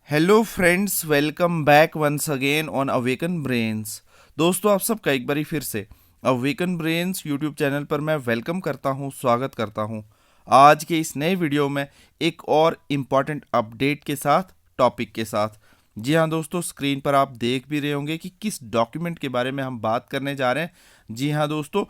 Hello friends, welcome back once again on Awaken Brains. दोस्तों, आप सबका एक बारी फिर से अवेकन ब्रेन्स यूट्यूब चैनल पर मैं वेलकम करता हूं, स्वागत करता हूं। आज के इस नए वीडियो में एक और इम्पॉर्टेंट अपडेट के साथ, टॉपिक के साथ। जी हाँ दोस्तों, स्क्रीन पर आप देख भी रहे होंगे कि किस डॉक्यूमेंट के बारे में हम बात करने जा रहे हैं। जी हाँ दोस्तों,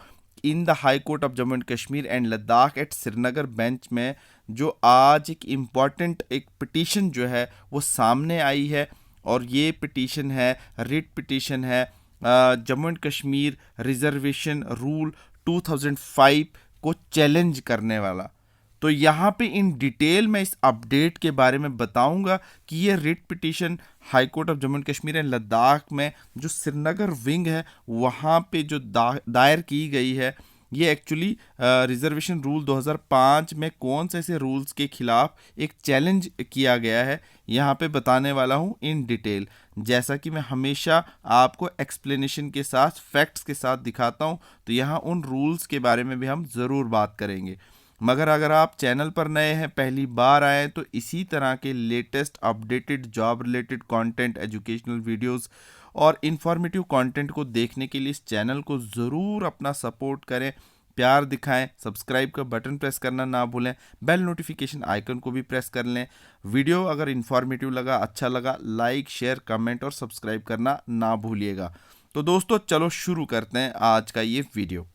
in the high court of Jammu and Kashmir and Ladakh at Srinagar bench में जो आज एक इम्पॉर्टेंट एक पिटीशन जो है वो सामने आई है। और ये पिटीशन है, रिट पिटीशन है, Jammu and Kashmir reservation rule 2005 को चैलेंज करने वाला। तो यहाँ पे इन डिटेल मैं इस अपडेट के बारे में बताऊंगा कि ये writ petition high court of Jammu and Kashmir and Ladakh में जो श्रीनगर विंग है वहाँ पे जो दायर की गई है, ये एक्चुअली रिजर्वेशन रूल 2005 में कौन से ऐसे रूल्स के खिलाफ एक चैलेंज किया गया है, यहाँ पे बताने वाला हूँ इन डिटेल। जैसा कि मैं हमेशा आपको एक्सप्लेनेशन के साथ, फैक्ट्स के साथ दिखाता हूँ, तो यहाँ उन रूल्स के बारे में भी हम ज़रूर बात करेंगे। मगर अगर आप चैनल पर नए हैं, पहली बार आए, तो इसी तरह के latest updated job related content, educational videos और इन्फॉर्मेटिव कंटेंट को देखने के लिए इस चैनल को ज़रूर अपना सपोर्ट करें, प्यार दिखाएं। सब्सक्राइब का बटन प्रेस करना ना भूलें, बेल नोटिफिकेशन आइकन को भी प्रेस कर लें। वीडियो अगर इन्फॉर्मेटिव लगा, अच्छा लगा, लाइक, शेयर, कमेंट और सब्सक्राइब करना ना भूलिएगा। तो दोस्तों, चलो शुरू करते हैं आज का ये वीडियो।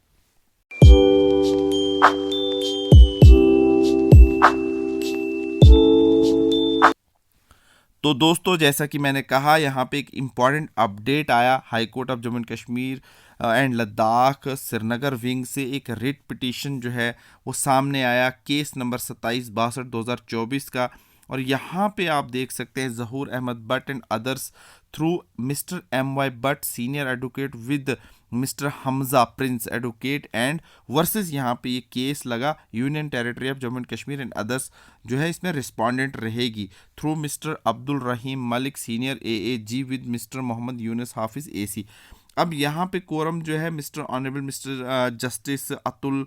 तो दोस्तों, जैसा कि मैंने कहा, यहाँ पे एक इम्पॉर्टेंट अपडेट आया high court of Jammu and Kashmir and Ladakh Srinagar wing से। एक रिट पिटीशन जो है वो सामने आया, केस नंबर 2762/2024 का। और यहाँ पे आप देख सकते हैं Zahoor Ahmad Butt and others through mister M.Y. Butt senior advocate with mister Hamza Prince advocate and versus, यहाँ पे ये केस लगा union territory of Jammu and Kashmir and others जो है इसमें रिस्पोंडेंट रहेगी through mister Abdul Rahim Malik senior AAG with mister Mohammad Younus Hafiz AC। अब यहाँ पे कोरम जो है mister honourable mister justice Atul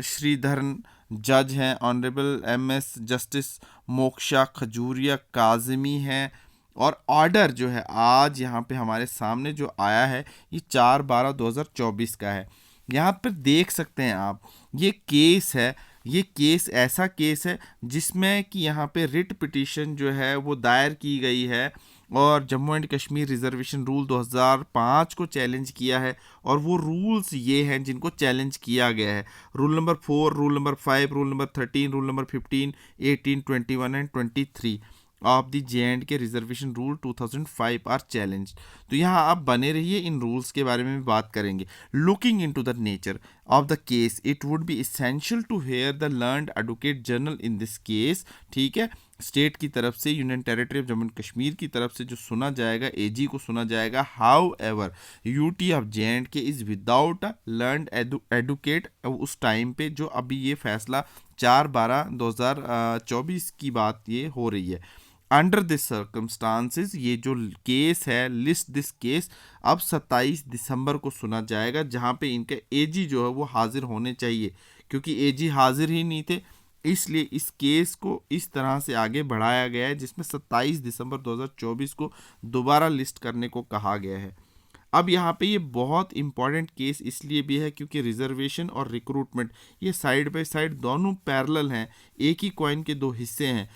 Sreedharan जज हैं, honourable MS justice moksha Khajuria Kazmi हैं। और ऑर्डर जो है आज यहाँ पे हमारे सामने जो आया है, ये 4/12/2024 का है। यहाँ पर देख सकते हैं आप, ये केस है, ये केस ऐसा केस है जिसमें कि यहाँ पे रिट पिटीशन जो है वो दायर की गई है और Jammu and Kashmir reservation rule 2005 को चैलेंज किया है। और वो रूल्स ये हैं जिनको चैलेंज किया गया है: rule number 4, rule number 5, rule number 13, rule number 15, 18, 21 and 23 of the J&K reservation rule 2005 are challenge. तो यहाँ आप बने रहिए, इन रूल्स के बारे में भी बात करेंगे। Looking into the nature of the case, it would be essential to hear the learned advocate general in this case. ठीक है, स्टेट की तरफ से, union territory of Jammu and Kashmir की तरफ से जो सुना जाएगा, AG को सुना जाएगा। How ever UT of J&K is without a learned advocate. उस टाइम पे जो अभी ये फैसला 4/12/2024 की बात ये हो रही है। अंडर दिस सर्कमस्टांसिस, ये जो केस है, लिस्ट दिस केस, अब 27 दिसंबर को सुना जाएगा, जहां पे इनके AG जो है वो हाजिर होने चाहिए। क्योंकि AG हाजिर ही नहीं थे, इसलिए इस केस को इस तरह से आगे बढ़ाया गया है, जिसमें 27 दिसंबर 2024 को दोबारा लिस्ट करने को कहा गया है। अब यहाँ पे ये बहुत इंपॉर्टेंट केस इसलिए भी है क्योंकि रिजर्वेशन और रिक्रूटमेंट ये साइड बाय साइड दोनों पैरेलल हैं, एक ही कॉइन के दो हिस्से हैं।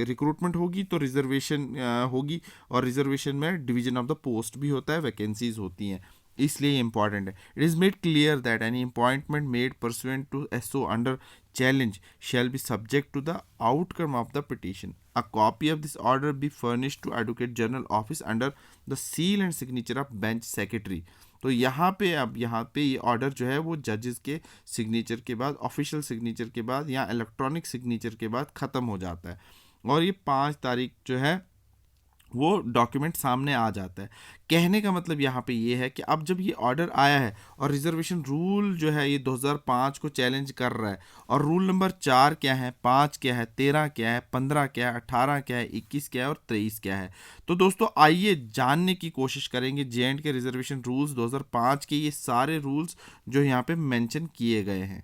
रिक्रूटमेंट होगी तो रिजर्वेशन होगी, और रिजर्वेशन में डिवीजन ऑफ द पोस्ट भी होता है, वैकेंसीज होती हैं, इसलिए इंपॉर्टेंट है। It is made clear that any appointment made pursuant to SO under challenge shall be subject to the outcome of the petition. A copy of this order be furnished to Advocate General Office under the seal and signature of bench secretary. तो यहाँ पे, अब यहाँ पे ये order जो है वो जजेस के सिग्नेचर के बाद, ऑफिशियल सिग्नेचर के बाद या इलेक्ट्रॉनिक सिग्नेचर के बाद ख़त्म हो जाता है, और ये 5 तारीख जो है वो डॉक्यूमेंट सामने आ जाता है। कहने का मतलब यहाँ पे ये है कि अब जब ये ऑर्डर आया है और रिजर्वेशन रूल जो है ये 2005 को चैलेंज कर रहा है, और रूल नंबर 4 क्या है, 5 क्या है, 13 क्या है, 15 क्या है, 18 क्या है, 21 क्या है और 23 क्या है। तो दोस्तों, आइए जानने की कोशिश करेंगे J&K रिजर्वेशन रूल्स 2005 के ये सारे रूल्स जो यहाँ पे मेंशन किए गए हैं।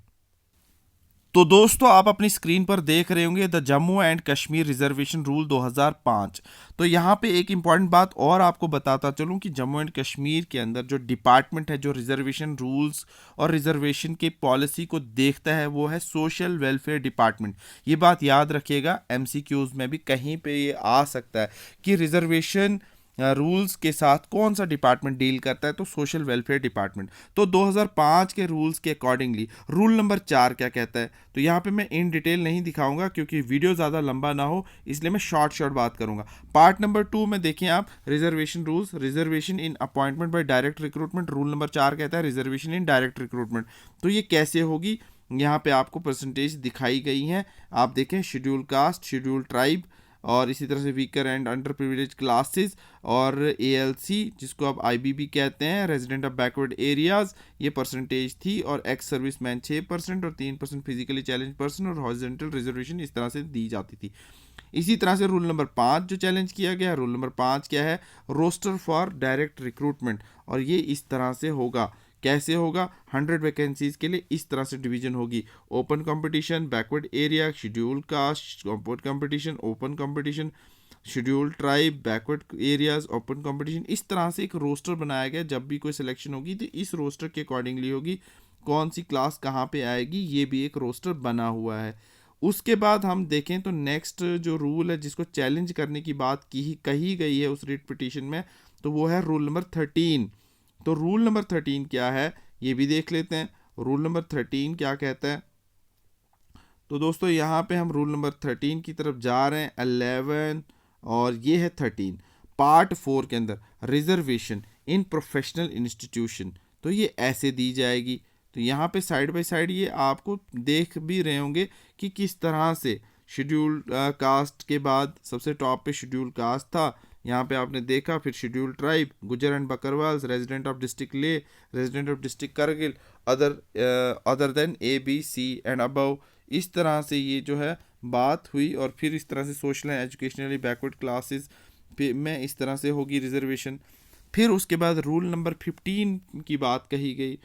तो दोस्तों आप अपनी स्क्रीन पर देख रहे होंगे the Jammu and Kashmir reservation rule 2005। तो यहाँ पे एक इम्पॉर्टेंट बात और आपको बताता चलूँ कि जम्मू एंड कश्मीर के अंदर जो डिपार्टमेंट है जो रिजर्वेशन रूल्स और रिजर्वेशन के पॉलिसी को देखता है वो है सोशल वेलफेयर डिपार्टमेंट। ये बात याद रखिएगा, एमसीक्यूज में भी कहीं पे ये आ सकता है कि रिजर्वेशन रूल्स के साथ कौन सा डिपार्टमेंट डील करता है, तो सोशल वेलफेयर डिपार्टमेंट। तो 2005 के रूल्स के अकॉर्डिंगली रूल नंबर 4 क्या कहता है, तो यहाँ पे मैं इन डिटेल नहीं दिखाऊंगा क्योंकि वीडियो ज़्यादा लंबा ना हो, इसलिए मैं शॉर्ट बात करूंगा। पार्ट नंबर 2 में देखें आप, रिजर्वेशन रूल्स, रिजर्वेशन इन appointment bye direct recruitment. Rule number 4 कहता है रिजर्वेशन इन डायरेक्ट रिक्रूटमेंट। तो ये कैसे होगी, यहाँ पे आपको परसेंटेज दिखाई गई हैं, आप देखें, शेड्यूल कास्ट, शेड्यूल ट्राइब, और इसी तरह से weaker and under privilege classes, और एएलसी जिसको आप आईबीबी कहते हैं, रेजिडेंट ऑफ बैकवर्ड एरियाज, ये परसेंटेज थी। और एक्स सर्विसमैन 6% और 3% फिजिकली चैलेंज पर्सन और हॉरिजॉन्टल रिजर्वेशन इस तरह से दी जाती थी। इसी तरह से रूल नंबर 5 जो चैलेंज किया गया, रूल नंबर 5 क्या है, रोस्टर फॉर डायरेक्ट रिक्रूटमेंट। और ये इस तरह से होगा, कैसे होगा, 100 वैकेंसीज के लिए इस तरह से डिवीजन होगी, open competition, backward area, schedule caste, open competition, open competition, schedule tribe, backward areas, open competition. इस तरह से एक रोस्टर बनाया गया, जब भी कोई सिलेक्शन होगी तो इस रोस्टर के अकॉर्डिंगली होगी, कौन सी क्लास कहाँ पे आएगी, ये भी एक रोस्टर बना हुआ है। उसके बाद हम देखें तो नेक्स्ट जो रूल है जिसको चैलेंज करने की बात कही गई है उस रिट पिटीशन में, तो वो है रूल नंबर 13। तो रूल नंबर 13 क्या है ये भी देख लेते हैं। रूल नंबर 13 क्या कहता है, तो दोस्तों यहाँ पे हम रूल नंबर 13 की तरफ जा रहे हैं, 11 और ये है 13। पार्ट 4 के अंदर रिजर्वेशन इन प्रोफेशनल इंस्टीट्यूशन, तो ये ऐसे दी जाएगी। तो यहाँ पे साइड बाय साइड ये आपको देख भी रहे होंगे कि किस तरह से शेड्यूल कास्ट के बाद सबसे टॉप पे शेड्यूल कास्ट था, यहाँ पे आपने देखा, फिर schedule tribe, Gujjar and Bakarwals, resident of district Leh, resident of district Kargil, other than A B C and above. इस तरह से ये जो है बात हुई, और फिर इस तरह से social and educationally backward classes में इस तरह से होगी रिजर्वेशन। फिर उसके बाद रूल नंबर 15 की बात कही गई,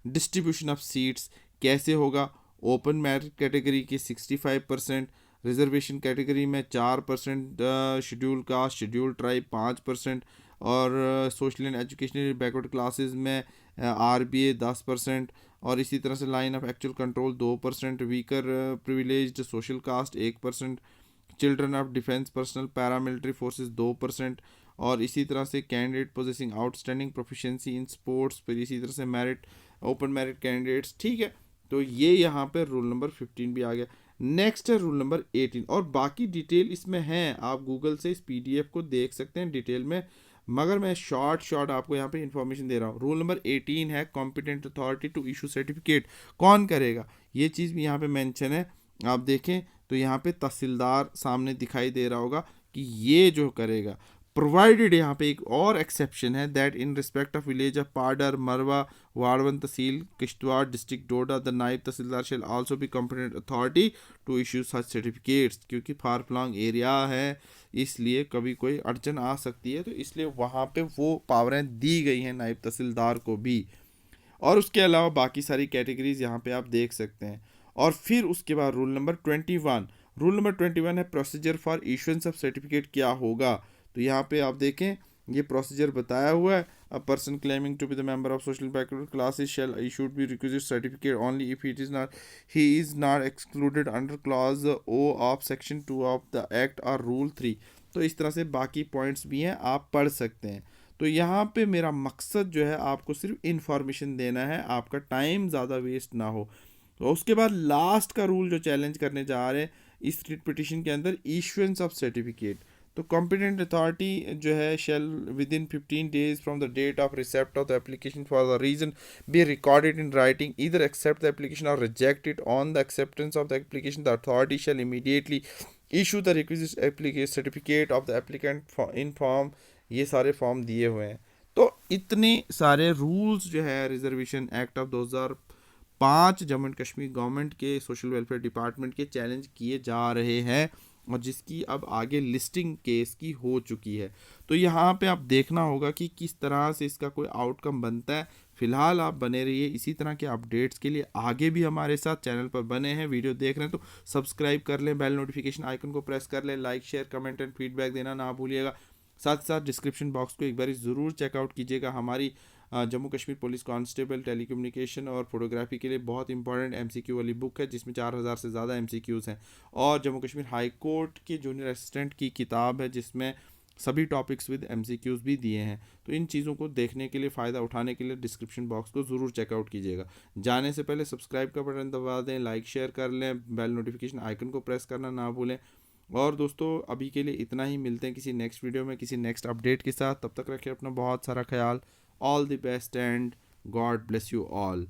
डिस्ट्रीब्यूशन ऑफ सीट्स कैसे होगा, ओपन मेरिट कैटेगरी के 65%, रिजर्वेशन कैटेगरी में 4%, शेड्यूल कास्ट, शेड्यूल ट्राइब 5%, और social and educational backward classes में आरबीए 10%, और इसी तरह से line of actual control 2%, weaker privileged social caste 1%, children of defence personnel paramilitary forces 2%, और इसी तरह से candidate possessing outstanding proficiency in sports, फिर इसी तरह से मेरिट, ओपन मेरिट कैंडिडेट्स। ठीक है, तो ये यहाँ पर रूल नंबर 15 भी आ गया। नेक्स्ट है रूल नंबर 18, और बाकी डिटेल इसमें है, आप गूगल से इस पीडीएफ को देख सकते हैं डिटेल में, मगर मैं शॉर्ट आपको यहाँ पे इंफॉर्मेशन दे रहा हूँ। रूल नंबर 18 है competent authority to issue certificate, कौन करेगा, ये चीज़ भी यहाँ पे मेंशन है। आप देखें तो यहाँ पे तहसीलदार सामने दिखाई दे रहा होगा कि ये जो करेगा, प्रोवाइडेड, यहाँ पे एक और एक्सेप्शन है, that in respect of village of Padar, Marwa, Warwan tehsil, Kishtwar district Doda, the naib tehsildar shall also be competent authority to issue such certificates. क्योंकि फार फ्लॉन्ग एरिया है, इसलिए कभी कोई अड़चन आ सकती है, तो इसलिए वहाँ पे वो पावरें दी गई हैं नायब तहसीलदार को भी। और उसके अलावा बाकी सारी कैटेगरीज यहाँ पे आप देख सकते हैं। और फिर उसके बाद रूल नंबर 21, रूल नंबर 21 है procedure for issuance of certificate क्या होगा। तो यहाँ पे आप देखें ये प्रोसीजर बताया हुआ है, a person claiming to be the member of social backward classes shall issued be requisite certificate only if it is not he is not excluded under clause O of section 2 of the act और rule 3। तो इस तरह से बाकी points भी हैं, आप पढ़ सकते हैं। तो यहाँ पे मेरा मकसद जो है आपको सिर्फ इन्फॉर्मेशन देना है, आपका टाइम ज़्यादा वेस्ट ना हो। तो उसके बाद लास्ट का रूल जो चैलेंज करने जा रहे हैं इस रिट पिटीशन के अंदर, इशुएंस ऑफ सर्टिफिकेट। तो कॉम्पिटेंट अथॉरिटी जो है shall within 15 days from the date of receipt of the application for the reason be recorded in writing, either accept the application और reject it. On the acceptance of the application the authority shall immediately issue the requisite application certificate of the applicant in form. ये सारे form दिए हुए हैं। तो इतने सारे rules जो है reservation act of 2005 Jammu and Kashmir government के सोशल वेलफेयर डिपार्टमेंट के चैलेंज किए जा रहे हैं। और जिसकी अब आगे लिस्टिंग केस की हो चुकी है। तो यहाँ पे आप देखना होगा कि किस तरह से इसका कोई आउटकम बनता है। फिलहाल आप बने रहिए इसी तरह के अपडेट्स के लिए, आगे भी हमारे साथ चैनल पर बने हैं। वीडियो देख रहे हैं तो सब्सक्राइब कर लें, बेल नोटिफिकेशन आइकन को प्रेस कर लें, like share comment and feedback देना ना भूलिएगा। साथ साथ डिस्क्रिप्शन बॉक्स को एक बार ज़रूर चेकआउट कीजिएगा। हमारी Jammu Kashmir police constable telecommunication और फोटोग्राफी के लिए बहुत इंपॉर्टेंट एमसीक्यू वाली बुक है, जिसमें 4000 से ज़्यादा एमसीक्यूज़ हैं। और जम्मू कश्मीर हाई कोर्ट के जूनियर असिस्टेंट की किताब है, जिसमें सभी टॉपिक्स विद एमसीक्यूज़ भी दिए हैं। तो इन चीज़ों को देखने के लिए, फ़ायदा उठाने के लिए डिस्क्रिप्शन बॉक्स को ज़रूर चेकआउट कीजिएगा। जाने से पहले सब्सक्राइब का बटन दबा दें, लाइक शेयर कर लें, बेल नोटिफिकेशन आइकन को प्रेस करना ना भूलें। और दोस्तों अभी के लिए इतना ही, मिलते हैं किसी नेक्स्ट वीडियो में किसी नेक्स्ट अपडेट के साथ। तब तक रखिए अपना बहुत सारा ख्याल। All the best and God bless you all.